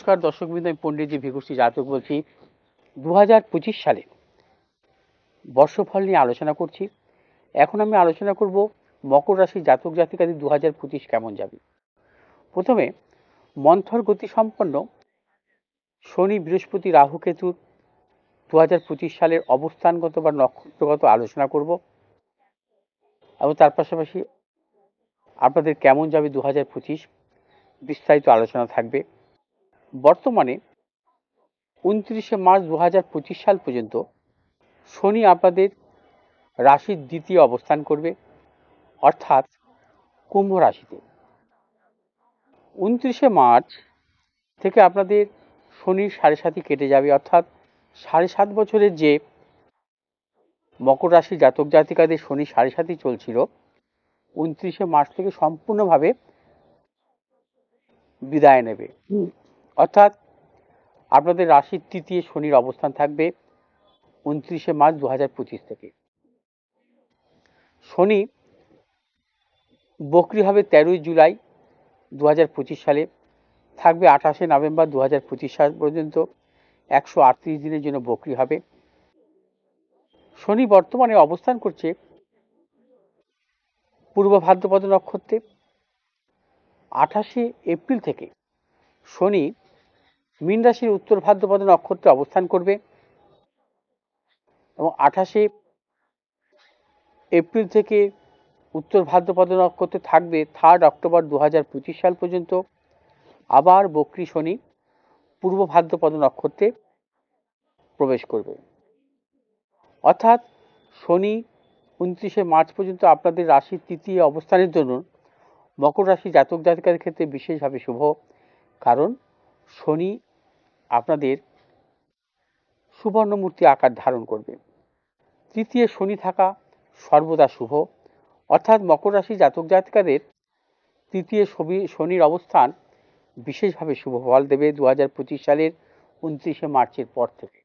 নমস্কার দর্শকবৃন্দ, আমি পণ্ডিতজি ভিগুশ্রী জাতক বলছি। 2025 সালে বর্ষফল নিয়ে আলোচনা করছি। এখন আমি আলোচনা করব মকর রাশির জাতক জাতিকাদের 2025 কেমন যাবে। প্রথমে মন্থর গতি সম্পন্ন শনি, বৃহস্পতি, রাহু, কেতুর 2025 সালের অবস্থানগত বা নক্ষত্রগত আলোচনা করব এবং তার পাশাপাশি আপনাদের কেমন যাবে 2025 বিস্তারিত আলোচনা থাকবে। বর্তমানে 29শে মার্চ 2025 সাল পর্যন্ত শনি আপনাদের রাশির দ্বিতীয় অবস্থান করবে, অর্থাৎ কুম্ভ রাশিতে। 29শে মার্চ থেকে আপনাদের শনির 7.5 কেটে যাবে, অর্থাৎ 7.5 বছরের যে মকর রাশি জাতক জাতিকাদের শনি 7.5 চলছিল, 29শে মার্চ থেকে সম্পূর্ণভাবে বিদায় নেবে। অর্থাৎ আপনাদের রাশির তৃতীয় শনির অবস্থান থাকবে 29শে মার্চ 2025 থেকে। শনি বক্রি হবে 13ই জুলাই 2025 সালে, থাকবে 28শে নভেম্বর 2025 সাল পর্যন্ত। 138 দিনের জন্য বক্রি হবে। শনি বর্তমানে অবস্থান করছে পূর্ব ভাদ্রপদ নক্ষত্রে। 28শে এপ্রিল থেকে শনি মীন রাশির উত্তর ভাদ্রপদ নক্ষত্রে অবস্থান করবে এবং 28শে এপ্রিল থেকে উত্তর ভাদ্রপদ নক্ষত্রে থাকবে 3 অক্টোবর 2025 সাল পর্যন্ত। আবার বক্রী শনি পূর্ব ভাদ্রপদ নক্ষত্রে প্রবেশ করবে। অর্থাৎ শনি 29শে মার্চ পর্যন্ত আপনাদের রাশির তৃতীয় অবস্থানের জন্য মকর রাশি জাতক জাতিকাদের ক্ষেত্রে বিশেষভাবে শুভ, কারণ শনি আপনাদের সুবর্ণমূর্তি আকার ধারণ করবে। তৃতীয় শনি থাকা সর্বদা শুভ, অর্থাৎ মকর রাশি জাতক জাতিকাদের তৃতীয় শনির অবস্থান বিশেষভাবে শুভ ফল দেবে 2025 সালের 29শে মার্চের পর থেকে।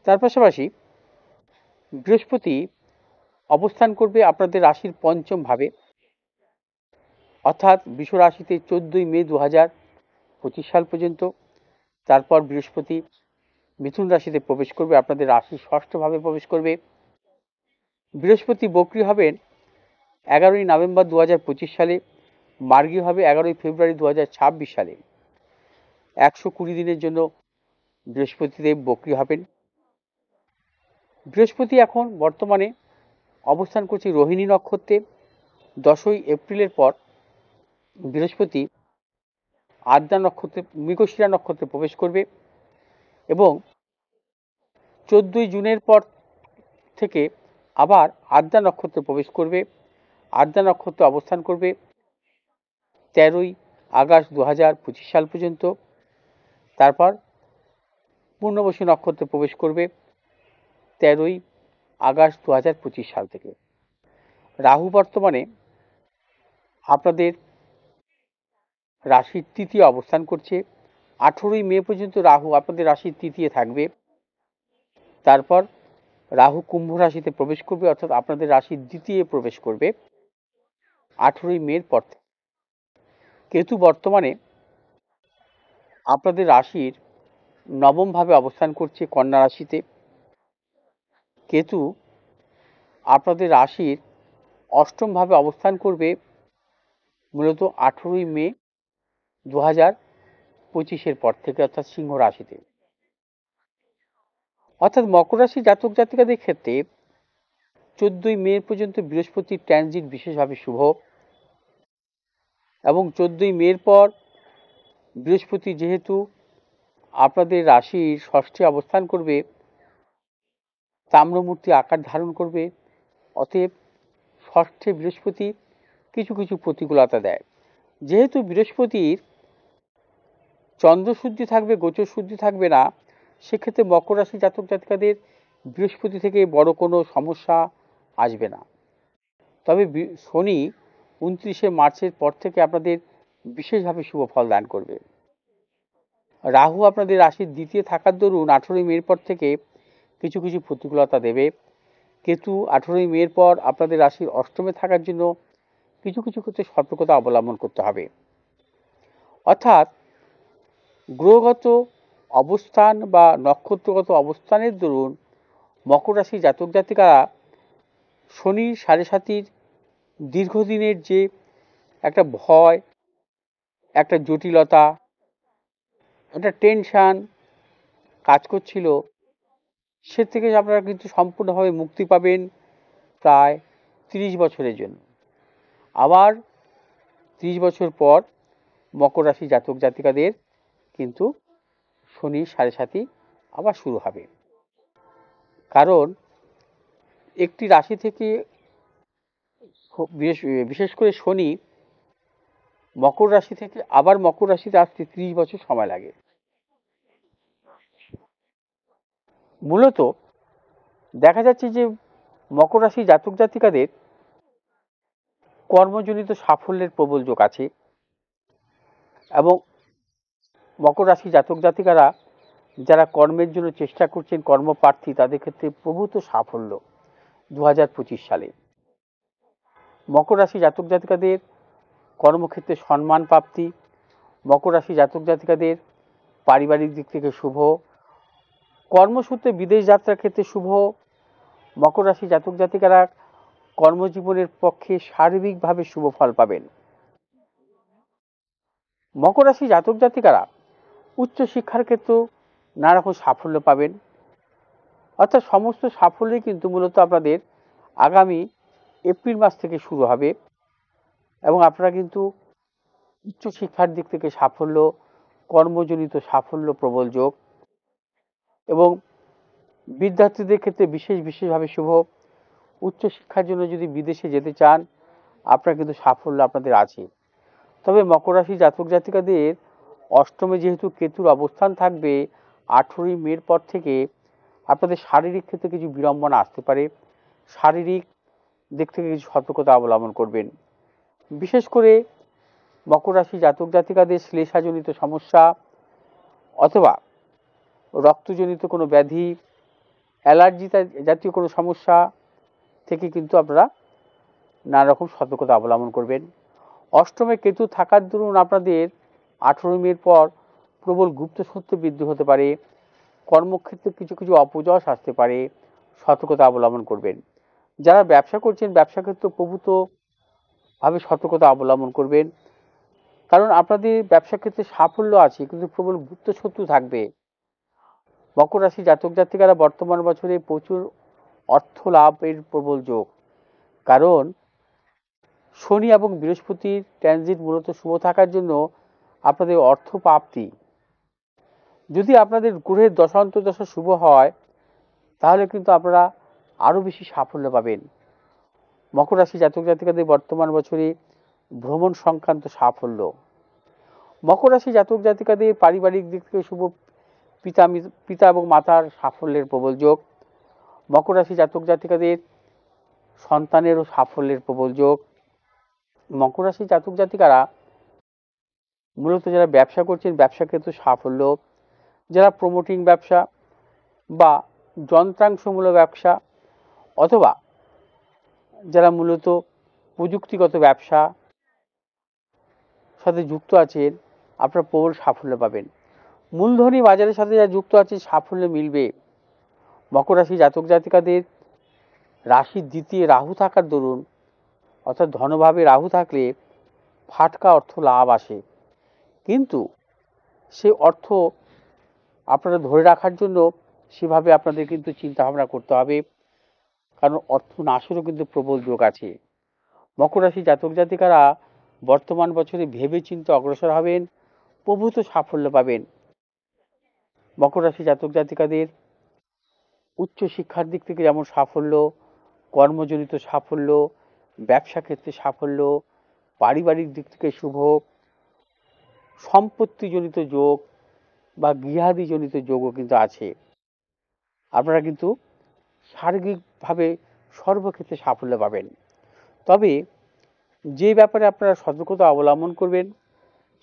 তার পাশাপাশি বৃহস্পতি অবস্থান করবে আপনাদের রাশির পঞ্চম ভাবে, অর্থাৎ বৃষ রাশিতে 14ই মে 2025 সাল পর্যন্ত। তারপর বৃহস্পতি মিথুন রাশিতে প্রবেশ করবে, আপনাদের রাশির ষষ্ঠ ভাবে প্রবেশ করবে। বৃহস্পতি বক্রী হবেন 11ই নভেম্বর 2025 সালে, মার্গী হবে 11ই ফেব্রুয়ারি 2026 সালে। 120 দিনের জন্য বৃহস্পতিদেব বক্রী হবেন। বৃহস্পতি এখন বর্তমানে অবস্থান করছে রোহিণী নক্ষত্রে। 10ই এপ্রিলের পর বৃহস্পতি আদ্রা নক্ষত্রে, মৃগশিরা নক্ষত্রে প্রবেশ করবে এবং 14ই জুনের পর থেকে আবার আদ্রা নক্ষত্রে প্রবেশ করবে। আদ্রা নক্ষত্রে অবস্থান করবে 13ই আগস্ট 2025 সাল পর্যন্ত। তারপর পূর্ণবসী নক্ষত্রে প্রবেশ করবে 13ই আগস্ট 2025 সাল থেকে। রাহু বর্তমানে আপনাদের রাশির তৃতীয় অবস্থান করছে। 18ই মে পর্যন্ত রাহু আপনাদের রাশির তৃতীয় থাকবে। তারপর রাহু কুম্ভ রাশিতে প্রবেশ করবে, অর্থাৎ আপনাদের রাশির দ্বিতীয় প্রবেশ করবে 18ই মের পর। কেতু বর্তমানে আপনাদের রাশির নবম ভাবে অবস্থান করছে কন্যা রাশিতে। কেতু আপনাদের রাশির অষ্টম ভাবে অবস্থান করবে মূলত 18ই মে 2025 পর থেকে, অর্থাৎ সিংহ রাশিতে। অর্থাৎ মকর রাশি জাতক জাতিকাদের ক্ষেত্রে 14ই মে পর্যন্ত বৃহস্পতির ট্রানজিট বিশেষভাবে শুভ এবং 14ই মের পর বৃহস্পতি যেহেতু আপনাদের রাশির ষষ্ঠে অবস্থান করবে, তাম্রমূর্তি আকার ধারণ করবে, অতএব ষষ্ঠে বৃহস্পতি কিছু কিছু প্রতিকূলতা দেয়। যেহেতু বৃহস্পতির চন্দ্রশুদ্ধি থাকবে, গোচর শুদ্ধি থাকবে না, সেক্ষেত্রে মকর রাশি জাতক জাতিকাদের বৃহস্পতি থেকে বড় কোনো সমস্যা আসবে না। তবে শনি 29শে মার্চের পর থেকে আপনাদের বিশেষভাবে শুভ ফল দান করবে। রাহু আপনাদের রাশির দ্বিতীয় থাকার দরুন 18ই মের পর থেকে কিছু কিছু প্রতিকূলতা দেবে। কেতু 18ই মের পর আপনাদের রাশির অষ্টমে থাকার জন্য কিছু কিছু ক্ষেত্রে সতর্কতা অবলম্বন করতে হবে। অর্থাৎ গ্রহগত অবস্থান বা নক্ষত্রগত অবস্থানের দরুন মকর রাশি জাতক জাতিকারা শনির সাড়ে সাতির দীর্ঘদিনের যে একটা ভয়, একটা জটিলতা, একটা টেনশন কাজ করছিল, সে থেকে আপনারা কিন্তু সম্পূর্ণভাবে মুক্তি পাবেন প্রায় 30 বছরের জন্য। আবার 30 বছর পর মকর রাশি জাতক জাতিকাদের কিন্তু শনির সাড়ে সাতি আবার শুরু হবে। কারণ একটি রাশি থেকে বিশেষ করে শনি মকর রাশি থেকে আবার মকর রাশিতে আসতে 30 বছর সময় লাগে। মূলত দেখা যাচ্ছে যে মকর রাশি জাতক জাতিকাদের কর্মজনিত সাফল্যের প্রবল যোগ আছে এবং মকর রাশি জাতক জাতিকারা যারা কর্মের জন্য চেষ্টা করছেন, কর্মপ্রার্থী, তাদের ক্ষেত্রে প্রভূত সাফল্য 2025 সালে। মকর রাশি জাতক জাতিকাদের কর্মক্ষেত্রে সম্মান প্রাপ্তি, মকর রাশি জাতক জাতিকাদের পারিবারিক দিক থেকে শুভ, কর্মসূত্রে বিদেশ যাত্রার ক্ষেত্রে শুভ। মকর রাশি জাতক জাতিকারা কর্মজীবনের পক্ষে শারীরিকভাবে শুভ ফল পাবেন। মকর রাশি জাতক জাতিকারা উচ্চশিক্ষার ক্ষেত্রেও নানা রকম সাফল্য পাবেন। অর্থাৎ সমস্ত সাফল্যই কিন্তু মূলত আপনাদের আগামী এপ্রিল মাস থেকে শুরু হবে এবং আপনারা কিন্তু উচ্চশিক্ষার দিক থেকে সাফল্য, কর্মজনিত সাফল্য প্রবল যোগ এবং বিদ্যার্থীদের ক্ষেত্রে বিশেষভাবে শুভ। উচ্চশিক্ষার জন্য যদি বিদেশে যেতে চান, আপনার কিন্তু সাফল্য আপনাদের আছে। তবে মকর রাশি জাতক জাতিকাদের অষ্টমে যেহেতু কেতুর অবস্থান থাকবে, 18ই মের পর থেকে আপনাদের শারীরিক ক্ষেত্রে কিছু বিড়ম্বনা আসতে পারে। শারীরিক দিক থেকে কিছু সতর্কতা অবলম্বন করবেন। বিশেষ করে মকর রাশি জাতক জাতিকাদের শ্লেষাজনিত সমস্যা অথবা রক্তজনিত কোনো ব্যাধি, অ্যালার্জি জাতীয় কোনো সমস্যা থেকে কিন্তু আপনারা নানা রকম সতর্কতা অবলম্বন করবেন। অষ্টমে কেতু থাকার দরুন আপনাদের 18 মের পর প্রবল গুপ্তশত্রু বৃদ্ধি হতে পারে, কর্মক্ষেত্রে কিছু অপযশ আসতে পারে, সতর্কতা অবলম্বন করবেন। যারা ব্যবসা করছেন, ব্যবসা ক্ষেত্রে প্রভূতভাবে সতর্কতা অবলম্বন করবেন, কারণ আপনাদের ব্যবসা ক্ষেত্রে সাফল্য আছে কিন্তু প্রবল গুপ্তশত্রু থাকবে। মকর রাশি জাতক জাতিকারা বর্তমান বছরে প্রচুর অর্থ লাভের প্রবল যোগ, কারণ শনি এবং বৃহস্পতির ট্রানজিট মূলত শুভ থাকার জন্য আপনাদের অর্থ প্রাপ্তি, যদি আপনাদের গ্রহের দশা শুভ হয় তাহলে কিন্তু আপনারা আরো বেশি সাফল্য পাবেন। মকর রাশি জাতক জাতিকাদের বর্তমান বছরে ভ্রমণ সংক্রান্ত সাফল্য। মকর রাশি জাতক জাতিকাদের পারিবারিক দিক থেকে শুভ, পিতা এবং মাতার সাফল্যের প্রবল যোগ। মকর রাশি জাতক জাতিকাদের সন্তানেরও সাফল্যের প্রবল যোগ। মকর রাশি জাতক জাতিকারা মূলত যারা ব্যবসা করছেন, ব্যবসা ক্ষেত্রে সাফল্য, যারা প্রমোটিং ব্যবসা বা যন্ত্রাংশমূলক ব্যবসা অথবা যারা মূলত প্রযুক্তিগত ব্যবসা সাথে যুক্ত আছেন, আপনারা প্রবল সাফল্য পাবেন। মূলধনী বাজারের সাথে যারা যুক্ত আছে, সাফল্য মিলবে। মকর রাশি জাতক জাতিকাদের রাশির দ্বিতীয় রাহু থাকার দরুন, অর্থাৎ ধনভাবে রাহু থাকলে ফাটকা অর্থ লাভ আসে, কিন্তু সে অর্থ আপনারা ধরে রাখার জন্য সেভাবে আপনাদের কিন্তু চিন্তা ভাবনা করতে হবে, কারণ অর্থ নাশেরও কিন্তু প্রবল যোগ আছে। মকর রাশি জাতক জাতিকারা বর্তমান বছরে ভেবে চিন্তে অগ্রসর হবেন, প্রভূত সাফল্য পাবেন। মকর রাশি জাতক জাতিকাদের উচ্চ শিক্ষার দিক থেকে যেমন সাফল্য, কর্মজনিত সাফল্য, ব্যবসা ক্ষেত্রে সাফল্য, পারিবারিক দিক থেকে শুভ, সম্পত্তিজনিত যোগ বা গৃহাদিজনিত যোগও কিন্তু আছে। আপনারা কিন্তু সার্বিকভাবে সর্বক্ষেত্রে সাফল্য পাবেন। তবে যে ব্যাপারে আপনারা সতর্কতা অবলম্বন করবেন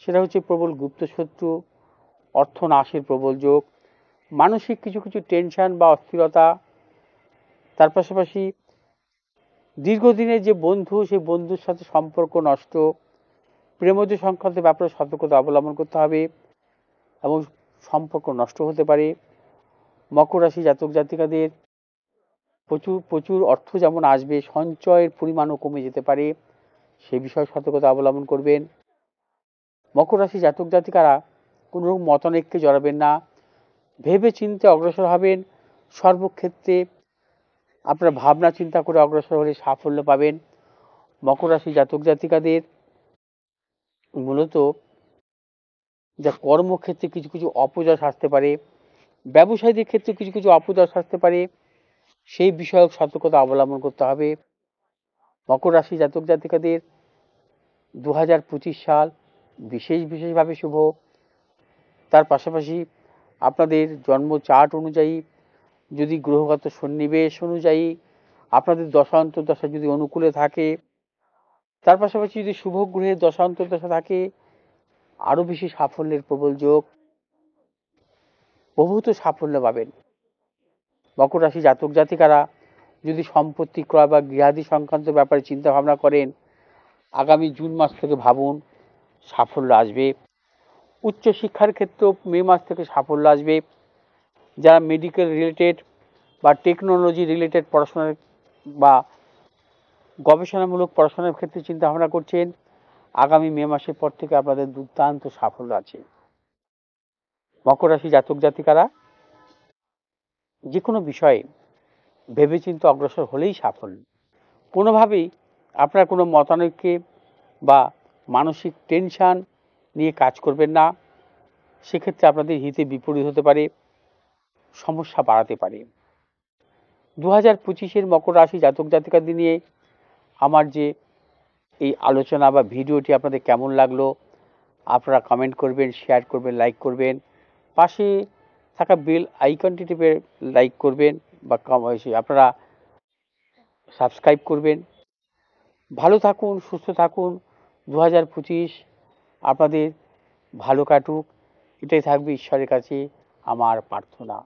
সেটা হচ্ছে প্রবল গুপ্তশত্রু, অর্থ নাশের প্রবল যোগ, মানসিক কিছু টেনশন বা অস্থিরতা, তার পাশাপাশি দীর্ঘদিনের যে বন্ধু, সেই বন্ধুর সাথে সম্পর্ক নষ্ট, প্রেমজ সংক্রান্ত ব্যাপারে সতর্কতা অবলম্বন করতে হবে এবং সম্পর্ক নষ্ট হতে পারে। মকর রাশি জাতক জাতিকাদের প্রচুর প্রচুর অর্থ যেমন আসবে, সঞ্চয়ের পরিমাণও কমে যেতে পারে, সে বিষয়ে সতর্কতা অবলম্বন করবেন। মকর রাশি জাতক জাতিকারা কোনো রকম মতানৈক্যে জড়াবেন না, ভেবে চিন্তে অগ্রসর হবেন। সর্বক্ষেত্রে আপনারা ভাবনা চিন্তা করে অগ্রসর হলে সাফল্য পাবেন। মকর রাশি জাতক জাতিকাদের মূলত যা কর্মক্ষেত্রে কিছু কিছু অপযশ আসতে পারে, ব্যবসায়ীদের ক্ষেত্রে কিছু কিছু অপযশ আসতে পারে, সেই বিষয়ক সতর্কতা অবলম্বন করতে হবে। মকর রাশি জাতক জাতিকাদের 2025 সাল বিশেষভাবে শুভ। তার পাশাপাশি আপনাদের জন্ম চার্ট অনুযায়ী, যদি গ্রহগত সন্নিবেশ অনুযায়ী আপনাদের দশা অন্তর্দশা যদি অনুকূলে থাকে, তার পাশাপাশি যদি শুভ গ্রহের দশা অন্তর্দশা থাকে, আরো বেশি সাফল্যের প্রবল যোগ, বহুত সাফল্য পাবেন। মকর রাশি জাতক জাতিকারা যদি সম্পত্তি ক্রয় বা গৃহাদি সংক্রান্ত ব্যাপারে চিন্তা ভাবনা করেন, আগামী জুন মাস থেকে ভাবুন, সাফল্য আসবে। উচ্চ শিক্ষার ক্ষেত্রেও মে মাস থেকে সাফল্য আসবে। যারা মেডিকেল রিলেটেড বা টেকনোলজি রিলেটেড পড়াশোনার বা গবেষণামূলক পড়াশোনার ক্ষেত্রে চিন্তা ভাবনা করছেন, আগামী মে মাসের পর থেকে আপনাদের দুর্দান্ত সাফল্য আছে। মকর রাশি জাতক জাতিকারা যে কোনো বিষয়ে ভেবেচিন্তে অগ্রসর হলেই সাফল্য। কোনোভাবেই আপনারা কোনো মতানৈক্যে বা মানসিক টেনশন নিয়ে কাজ করবেন না, সেক্ষেত্রে আপনাদের হিতে বিপরীত হতে পারে, সমস্যা বাড়াতে পারে। 2025 মকর রাশি জাতক জাতিকাদের নিয়ে আমার যে এই আলোচনা বা ভিডিওটি আপনাদের কেমন লাগলো, আপনারা কমেন্ট করবেন, শেয়ার করবেন, লাইক করবেন। পাশে থাকা বেল আইকনটি টিপে লাইক করবেন বা আপনারা সাবস্ক্রাইব করবেন। ভালো থাকুন, সুস্থ থাকুন। 2025 আপনাদের ভালো কাটুক, এটাই থাকবে ঈশ্বরের কাছে আমার প্রার্থনা।